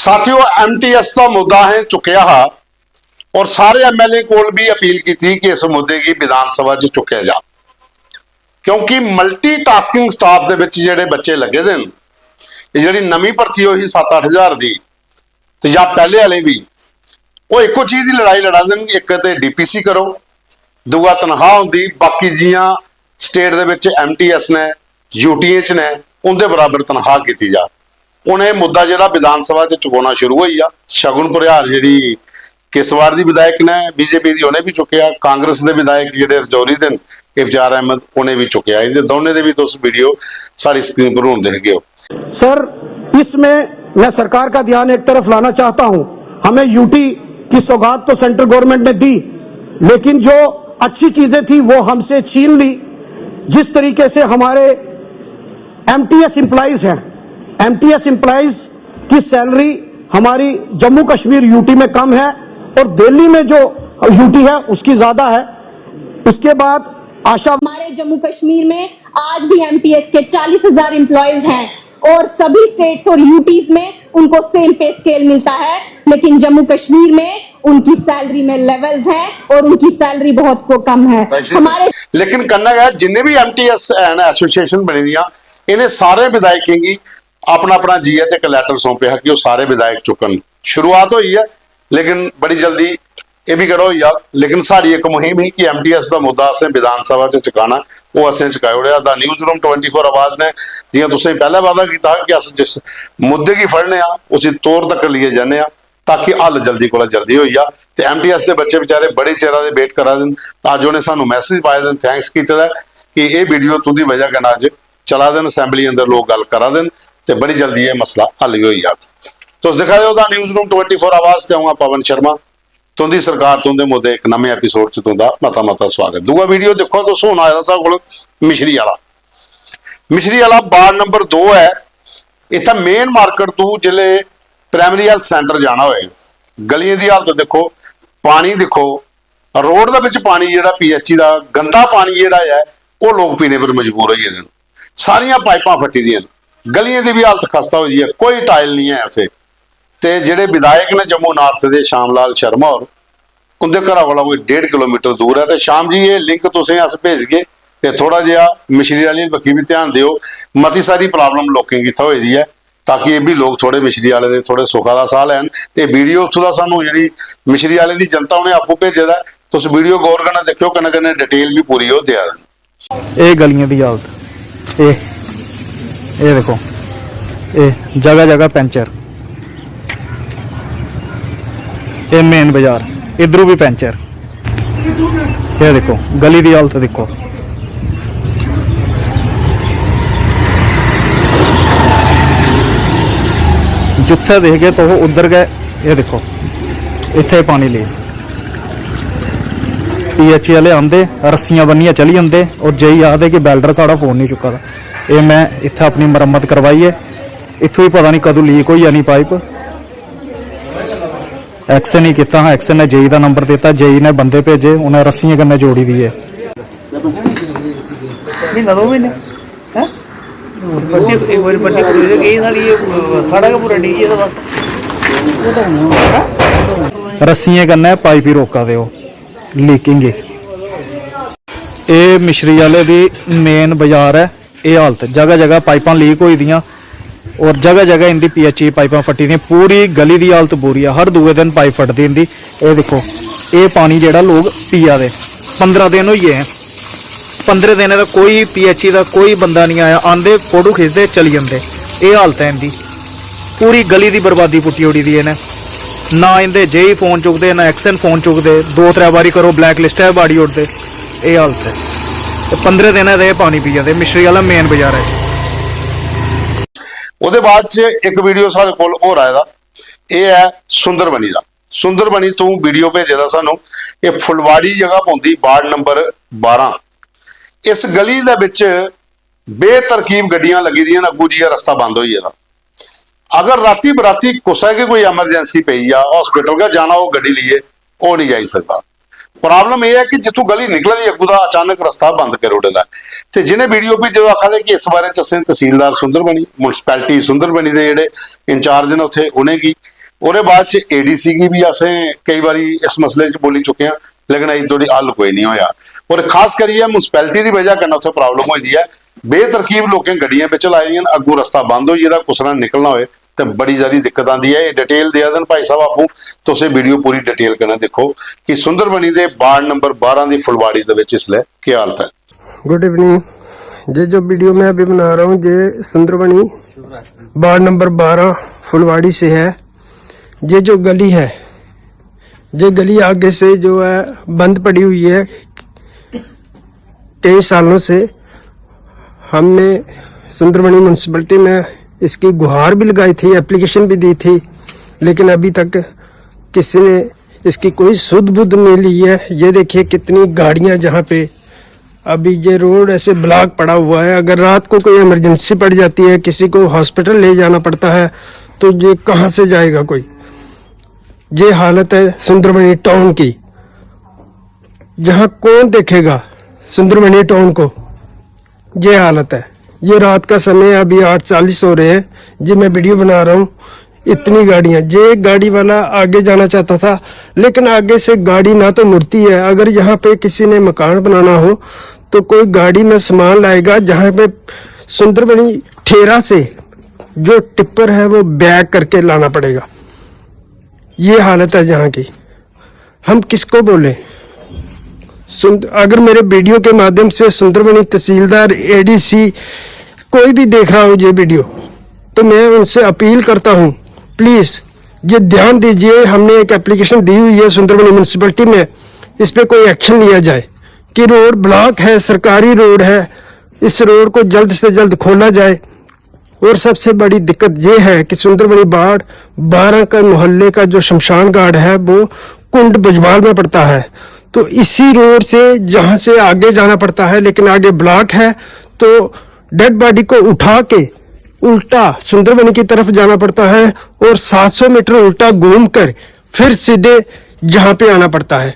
साथियों MTS का मुद्दा है चुकया है और सारे MLA को भी अपील की थी कि इस मुद्दे की विधानसभा च चुकया जा, क्योंकि मल्टीटास्किंग स्टाफ दे विच जिहड़े बच्चे लगे दे जिहड़ी नवीं भर्ती होई 7-8 हज़ार दी ते जां पहले वाले भी वो एको चीज़ की लड़ाई लड़ा देन। एक ते DPC करो, दूआ तनख्वाह होंदी, बाकी जियां स्टेट दे विच MTS ने UTH ने उनके बराबर तनख्वाह की जा। उन्हें मुद्दा जिहड़ा विधानसभा च चुकाना शुरू होई आ। शगुन भुरियार जिहड़ी किश्तवाड़ दी विधायक ने BJP दी उन्हें भी चुकया, कांग्रेस के विधायक जिहड़े रजौरी दे इफ्तियार अहमद उन्हें भी चुकया। इहदे दोनों दे भी तुस वीडियो सारी स्क्रीन पर हुण देख गए हो। सर, इसमें मैं सरकार का ध्यान एक तरफ लाना चाहता हूं। हमें UT की सौगात तो सेंट्रल गवर्नमेंट ने दी, लेकिन जो अच्छी चीजें थी वो हमसे छीन ली। जिस तरीके से हमारे MTS एम्प्लॉइज हैं, MTS एम्प्लॉइज की सैलरी हमारी जम्मू कश्मीर UT में कम है और दिल्ली में जो UT है उसकी ज्यादा है। उसके बाद आशा, हमारे जम्मू कश्मीर में आज भी MTS के 40,000 एम्प्लॉइज हैं और सभी स्टेट्स और UTs में उनको सेम पे स्केल मिलता है, लेकिन जम्मू कश्मीर में उनकी सैलरी में लेवल्स हैं और उनकी सैलरी बहुत को कम है। हमारे लेकिन करना है जिन्हें भी MTS एसोसिएशन बनी दियां इन्हें सारे विधायकों की अपना अपना जी है एक लैटर सौंपे है कि वो सारे विधायक चुकन। शुरुआत हुई है लेकिन बड़ी जल्दी ये भी करो हुई है। लेकिन साड़ी एक मुहिम ही कि MTS का मुद्दा असें विधानसभा च चुकाना, वो असें चुकाई ओड़िया। दा न्यूज़ रूम 24 आवाज़ ने जियां तुसें पहले वादा किया कि अस जिस मुद्दे की फड़ने आ उसी तौर तक लिए जाने आ ताकि हल जल्दी को जल्दी हो जा। तो MTS के बच्चे बेचारे बड़े चिर के वेट करा देन, अज उन्हें सानू मैसेज पाए देन, थैंक्स किया कि ये वीडियो तुंदी वजह कन्नै अज चला देन, असैंबली अंदर लोग गल करा देन तो बड़ी जल्दी ये मसला हल भी हो जा। तो दिखा दो न्यूज़ रूम 24 आवाज़ से आऊँगा पवन शर्मा। तुंदी सरकार तुंदे मुद्दे एक नवे एपीसोड च तुंदा मता मता स्वागत। दूआ वीडियो देखो तो सोना आया साढ़े कोल मिश्री वाला वार्ड नंबर 2 है। इतना मेन मार्केट तू जिले प्राइमरी हैल्थ सेंटर जाना होए, गलियां की हालत देखो, पानी देखो, रोड के विच पानी जिहड़ा PHE का गंदा पानी जिहड़ा है वो लोग पीने पर मजबूर हो गए। सारियां पाइपां फटी दियां, गलियां की भी हालत खस्ता हो गई है, कोई टाइल नहीं है उत्थे। ते जिहड़े विधायक ने जम्मू नार्थ के श्याम लाल शर्मा और उनके घर वाला कोई 1.5 किलोमीटर दूर है। तो शाम जी ये लिंक तुसें अस भेज के ते थोड़ा जिहा मिश्री वाली बक्खी भी ध्यान दिओ। मती सारी प्रॉब्लम लोगों की इत्थै होई है ताकि ये भी लोग थोड़े मिश्री वाले दे थोड़े सुखा का साह लैन। ते वीडियो उत्थों दा सानू जिहड़ी मिश्री वाले की जनता उन्हें आपू भेजे दा, तुस वीडियो गौर कन्नै देखियो, कन्नै कन्नै डिटेल भी पूरी हो दिया देन। ये गलियां की हालत ये देखो, ये जगह जगह पैंचर, ये मेन बाजार इधरों भी पैंचर। ये देखो गली की हालत देखो, जिथे देख गए तो उधर गए। ये देखो इत्थे पानी ले PHE वाले आंदे रस्सियां बनिया चली जाते और जेई आखते कि बेल्डर साड़ा फोन नहीं चुका। ये मैं इत्थे अपनी मरम्मत करवाई है, इत्थों ही पता नहीं कदों लीक हो जानी पाइप। एक्शन ही किया, हाँ एक्शन ने जेई का नंबर दिता, जेई ने बंदे भेजे, उन्हें रस्सियां कन्नै जोड़ी दी है। रस्सियां कन्नै पाइप ही रोका दे लीकिंग। ये मिश्री वाले दी मेन बाजार है। ये हालत जगह जगह पाइपां लीक हुई दियां और जगह जगह इनकी PHE पाइपां फटी दी। पूरी गली की हालत बुरी है, हर दूए दिन पाइप फटती इनकी। ये देखो ये पानी जेड़ा लोग पिया दे, 15 दिन हो गए हैं, 15 दिन का कोई PHE का कोई बंदा नहीं आया। आंदे फोटो खिंचते चली जाते। ये हालत है इनकी, पूरी गली की बर्बादी पुट्टी उड़ी दी इन्हें। ना इनके जेई फोन चुकते ना एक्शन फोन चुकते, 2-3 बारी करो ब्लैक लिस्ट है बाड़ी उड़ते। ये हालत है, 15 दिन से पानी पी जाते। मिश्री वाला मेन बाजार है। ਉਹਦੇ ਬਾਅਦ ਚ ਇੱਕ ਵੀਡੀਓ ਸਾਡੇ ਕੋਲ ਹੋਰ ਆਇਆ, ਇਹ ਹੈ ਸੁੰਦਰਬਨੀ ਦਾ। ਸੁੰਦਰਬਨੀ ਤੋਂ ਵੀਡੀਓ ਭੇਜੇ ਦਾ ਸਾਨੂੰ। ਇਹ ਫੁਲਵਾੜੀ ਜਗ੍ਹਾ ਪਉਂਦੀ ਵਾਰਡ ਨੰਬਰ 12। ਇਸ ਗਲੀ ਦੇ ਵਿੱਚ ਬੇਤਰਕੀਬ ਗੱਡੀਆਂ ਲੱਗੀ ਦੀਆਂ ਨੇ, ਅੱਗੂ ਜੀ ਰਸਤਾ ਬੰਦ ਹੋਈ ਜਾਂਦਾ। अगर राती बराती कुसा के कोई एमरजेंसी पई या हॉस्पिटल का जाना हो गड्डी लिए वो नहीं जा सकता। प्रॉब्लम यह है कि जितों गली निकलती अगू का अचानक रस्ता बंद कर उड़ेगा। तो जिन्हें वीडियो भी जो आखा कि इस बारे असें तहसीलदार सुंदरबनी मुनसिपैलिटी सुंदरबनी के जोड़े इंचार्ज ने उत्थे उन्हें की ਉਹਦੇ ਬਾਅਦ ਚ ਏਡੀਸੀ की भी असें कई बारी इस मसले च बोली चुके हैं, लेकिन अज थोड़ी हल कोई नहीं होया। और खास करिए म्यूनसिपैलिटी की वजह कन्नै उत्थे प्रॉब्लम होई है, बेतरकीब लोकें गड्डियां विच लाई दियां, अग्गों रस्ता बंद हो जिहदा कुछ ना निकलना होए तो बड़ी ज़्यादा दिक्कत आती है। ये डिटेल दे देन भाई साहब आपू, तुसीं वीडियो पूरी डिटेल कन्नै देखो कि सुंदरबनी के वार्ड नंबर 12 की फुलवाड़ी दे विच इसलै क्या हालत है। Good evening. ये जो वीडियो मैं अभी बना रहा हूँ ये सुंदरबनी वार्ड नंबर 12 फुलवाड़ी से है। ये जो गली है, ये गली आगे से जो है बंद पड़ी हुई है कई सालों से। हमने सुंदरबनी म्यूनसिपलिटी में इसकी गुहार भी लगाई थी, एप्लीकेशन भी दी थी, लेकिन अभी तक किसी ने इसकी कोई सुध बुध नहीं ली है। ये देखिए कितनी गाड़ियां जहाँ पे, अभी ये रोड ऐसे ब्लॉक पड़ा हुआ है। अगर रात को कोई इमरजेंसी पड़ जाती है, किसी को हॉस्पिटल ले जाना पड़ता है, तो ये कहाँ से जाएगा कोई। ये हालत है सुंदरबनी टाउन की, जहाँ कौन देखेगा सुंदरबनी टाउन को। ये हालत है। ये रात का समय, अभी 8:40 हो रहे हैं, जी मैं वीडियो बना रहा हूँ। इतनी गाड़ियां, ये गाड़ी वाला आगे जाना चाहता था, लेकिन आगे से गाड़ी ना तो मुड़ती है। अगर यहाँ पे किसी ने मकान बनाना हो तो कोई गाड़ी में सामान लाएगा, जहाँ पे सुंदरबनी ठेरा से जो टिप्पर है वो बैग करके लाना पड़ेगा। ये हालत है जहाँ की। हम किसको बोले। अगर मेरे वीडियो के माध्यम से सुंदरबनी तहसीलदार, एडीसी कोई भी देख रहा हो ये वीडियो, तो मैं उनसे अपील करता हूँ, प्लीज ये ध्यान दीजिए। हमने एक एप्लीकेशन दी हुई है सुंदरबनी म्यूनसिपलिटी में, इस पे कोई एक्शन लिया जाए कि रोड ब्लॉक है, सरकारी रोड है, इस रोड को जल्द से जल्द खोला जाए। और सबसे बड़ी दिक्कत ये है कि सुंदरबनी वार्ड 12 का मोहल्ले का जो शमशान घाट है वो कुंड बुजवाल में पड़ता है। तो इसी रोड से जहां से आगे जाना पड़ता है, लेकिन आगे ब्लॉक है, तो डेड बॉडी को उठा के उल्टा सुंदरबनी की तरफ जाना पड़ता है और 700 मीटर उल्टा घूमकर फिर सीधे जहां पे आना पड़ता है।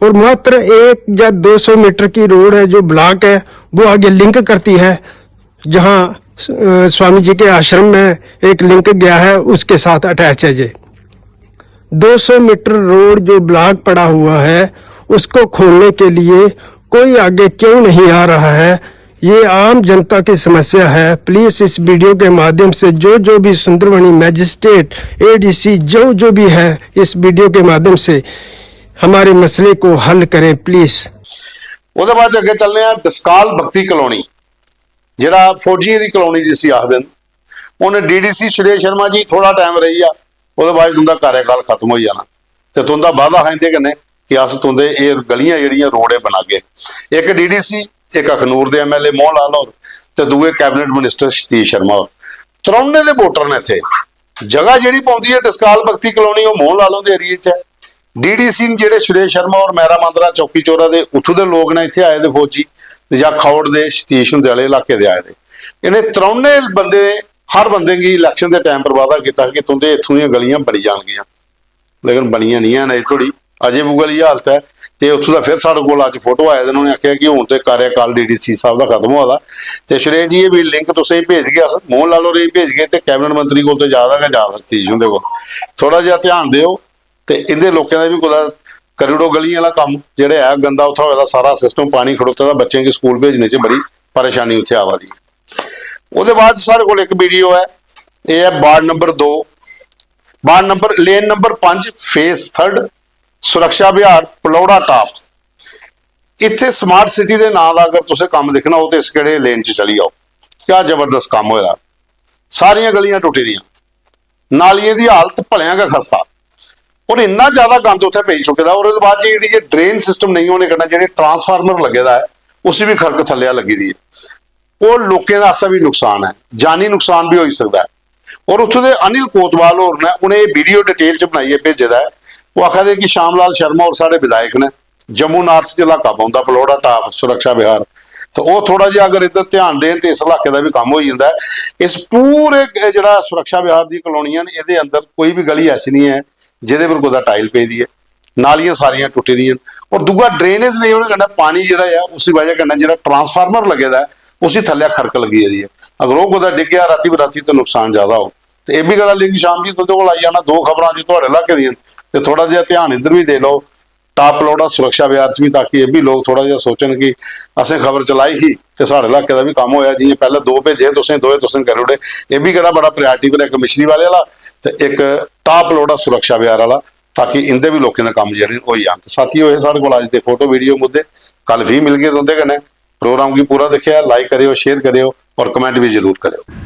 और मात्र 1 या 200 मीटर की रोड है जो ब्लॉक है, वो आगे लिंक करती है, जहां स्वामी जी के आश्रम में एक लिंक गया है, उसके साथ अटैच है। ये 200 मीटर रोड जो ब्लॉक पड़ा हुआ है, उसको खोलने के लिए कोई आगे क्यों नहीं आ रहा है। ये आम जनता की समस्या है। प्लीज इस वीडियो के माध्यम से जो भी सुंदरबनी मैजिस्ट्रेट, एडीसी जो भी है, इस वीडियो के माध्यम से हमारे मसले को हल करें प्लीज। ਉਹਦੇ ਬਾਅਦ ਅੱਗੇ ਚੱਲਦੇ ਆ ਡਸਕਾਲ ਭਗਤੀ ਕਲੋਨੀ, ਜਿਹੜਾ ਫੌਜੀਆਂ ਦੀ ਕਲੋਨੀ ਜਿਸੀ ਆਖਦੇ ਨੇ। ਉਹਨੇ ਡੀਡੀਸੀ ਸੁਰੇਸ਼ ਸ਼ਰਮਾ ਜੀ ਥੋੜਾ ਟਾਈਮ ਰਹੀ ਆ, ਉਹਦੇ ਬਾਅਦ ਤੁੰਦਾ ਕਾਰਜਕਾਲ ਖਤਮ ਹੋ ਜਾਣਾ ਤੇ ਤੁੰਦਾ ਵਾਅਦਾ ਹੈ ਤੇ ਕਨੇ ਕਿ ਅਸ ਤੁੰਦੇ ਇਹ ਗਲੀਆਂ ਜਿਹੜੀਆਂ ਰੋੜੇ ਬਣਾ ਕੇ। ਇੱਕ ਡੀਡੀਸੀ, ਇੱਕ ਅਖਨੂਰ ਦੇ ਐਮਐਲਏ ਮੋਹਨ ਲਾਲ ਔਰ ਤੇ ਦੂਏ ਕੈਬਨਿਟ ਮਿਨਿਸਟਰ ਸਤੀਸ਼ ਸ਼ਰਮਾ ਔਰ, ਤਰੌਣੇ ਦੇ ਵੋਟਰ ਨੇ ਇੱਥੇ। ਜਗ੍ਹਾ ਜਿਹੜੀ ਪਾਉਂਦੀ ਹੈ ਡਸਕਾਲ ਭਗਤੀ ਕਲੋਨੀ, ਉਹ ਮੋਹਨ ਲਾਲੋਂ ਦੇ ਏਰੀਏ 'ਚ ਹੈ। ਡੀਡੀਸੀ ਜਿਹੜੇ ਸੁਰੇਸ਼ ਸ਼ਰਮਾ ਔਰ ਮਹਿਰਾ ਮਾਂਦਰਾ ਚੌਕੀ ਚੋਰਾ ਦੇ ਉੱਥੋਂ ਦੇ ਲੋਕ ਨੇ ਇੱਥੇ ਆਏ ਦੇ ਫੌਜੀ, ਜਾਂ ਖੌੜ ਦੇ ਸਤੀਸ਼ ਹੁੰਦੇ ਵਾਲੇ ਇਲਾਕੇ ਦੇ ਆਏ ਦੇ। ਇਹਨੇ ਤਰੌਣੇ ਬੰਦੇ ਹਰ ਬੰਦੇ ਦੀ ਇਲੈਕਸ਼ਨ ਦੇ ਟਾਈਮ ਪਰ ਵਾਅਦਾ ਕੀਤਾ ਕਿ ਤੁੰਦੇ ਇੱਥੋਂ ਦੀਆਂ ਗਲੀਆਂ ਬਣੀ ਜਾਣਗੀਆਂ, ਲੇਕਿਨ ਬਣੀਆਂ ਨਹੀਂ ਹਨ ਅਜੇ ਥੋੜੀ, ਅਜੇ ਵੀ ਗਲੀ ਹਾਲਤ ਹੈ। ਤੇ ਉੱਥੋਂ ਦਾ ਫਿਰ ਸਾਡੇ ਕੋਲ ਅੱਜ ਫੋਟੋ ਆਏ ਦੇ, ਉਹਨਾਂ ਨੇ ਆਖਿਆ ਕਿ ਹੁਣ ਤੇ ਕਾਰਜਕਾਲ ਡੀਡੀਸੀ ਸਾਹਿਬ ਦਾ ਖਤਮ ਹੋਇਆ। ਤੇ ਸੁਰੇਸ਼ ਜੀ ਇਹ ਵੀ ਲਿੰਕ ਤੁਸੀਂ ਭੇਜ ਗਿਆ, ਮੋਹਨ ਲਾਲੋ ਰੇ ਭੇਜ ਗਏ, ਤੇ ਕੈਬਨਿਟ ਮੰਤਰੀ ਕੋਲ ਤੇ ਜ਼ਿਆਦਾ ਜਾ ਸਤੀਸ਼ ਹੁੰਦੇ ਕੋਲ। ਥੋੜਾ ਜਿਹਾ ਧਿਆਨ ਦਿਓ ਤੇ ਇਹਦੇ ਲੋਕਾਂ ਦਾ ਵੀ ਕੋਈ करोड़ों गलियां वाला काम जेड़े है गंदा उथा होया, सारा सिस्टम पानी खड़ोता था, बच्चे की स्कूल भेजने च बड़ी परेशानी उत्थे आवा दी। उसदे बाद सारे कोल एक वीडियो है, ये है ward number 2, ward number lane number 5 face 3 सुरक्षा विहार पलौड़ा टाप। इत्थे स्मार्ट सिटी के नाम का अगर तुसें काम देखना हो तो इस किहड़े लेन च चली जाओ। क्या जबरदस्त काम होया, सारियां गलियां टुटी दियां, नालियां की हालत भलियां का खस्ता, और इन्ना ज्यादा गंद उत्थे पेई चुके दा। और उसदे बाद जी ड्रेन सिस्टम नहीं होने करना, जो ट्रांसफार्मर लगे दा है उसी भी खरक थल्ले लगी दी है, वो लोगों का भी नुकसान है, जानी नुकसान भी हो सकता है। और उत्थों दे अनिल कोतवाल होर ने उन्हें वीडियो डिटेल च बनाई है, भेजे दा है। वो आखा दे कि श्याम लाल शर्मा और साढ़े विधायक ने जम्मू नॉर्थ च इलाका पाउंदा पलौड़ा टाप सुरक्षा विहार, तो वो थोड़ा जिहा अगर इधर ध्यान देन तो इस इलाके का भी काम हो जाता है। इस पूरे जिहड़ा सुरक्षा विहार की कलोनियां ने, इहदे अंदर कोई भी गली ऐसी नहीं है जिहदे पर कोई टाइल पे दी है, नालियां सारियां टुटी दी। और दूआ ड्रेनेज नहीं होने करना, पानी जिहड़ा है उसी वजह करना जिहड़ा ट्रांसफार्मर लगे दा है उसी थल्ले खरक लगी है। अगर वो कोई डिग गया राती बराती तो नुकसान ज्यादा हो। ਤੇ ਇਹ ਵੀ ਗੜਾ ਲਿੰਕ ਸ਼ਾਮ ਜੀ ਤੁਹਾਡੇ ਕੋਲ ਆਈ ਜਾਣਾ, 2 ਖਬਰਾਂ ਜੀ ਤੁਹਾਡੇ ਇਲਾਕੇ ਦੀਆਂ, ਤੇ ਥੋੜਾ ਜਿਹਾ ਧਿਆਨ ਇੱਧਰ ਵੀ ਦੇ ਲਓ ਟਾਪ ਲੋੜਾ ਸੁਰੱਖਿਆ ਵਿਹਾਰ ਚ ਵੀ, ਤਾਂ ਕਿ ਇਹ ਵੀ ਲੋਕ ਥੋੜਾ ਜਿਹਾ ਸੋਚਣ कि ਅਸੀਂ ਖਬਰ ਚਲਾਈ ही ਤੇ ਸਾਡੇ ਇਲਾਕੇ ਦਾ ਵੀ ਕੰਮ ਹੋਇਆ। ਜਿਵੇਂ ਪਹਿਲਾਂ 2 ਭੇਜੇ ਤੁਸੀਂ 2 ਤੁਸੀਂ ਕਰੋੜੇ, ਇਹ ਵੀ ਕਿਹੜਾ बड़ा प्रायोरिटी पर एक मिश्री वाले वाला ते एक टाप लोड़ा सुरक्षा विहार वाला, ताकि इंदे भी लोगों के काम जेह्ड़े होई जान। साथियों ये साढ़े कोल अज दे फोटो वीडियो मुद्दे, कल भी मिल गए तुंदे कन्नै। प्रोग्राम की पूरा देखिए, लाइक करियो, शेयर करियो और कमेंट भी जरूर करियो।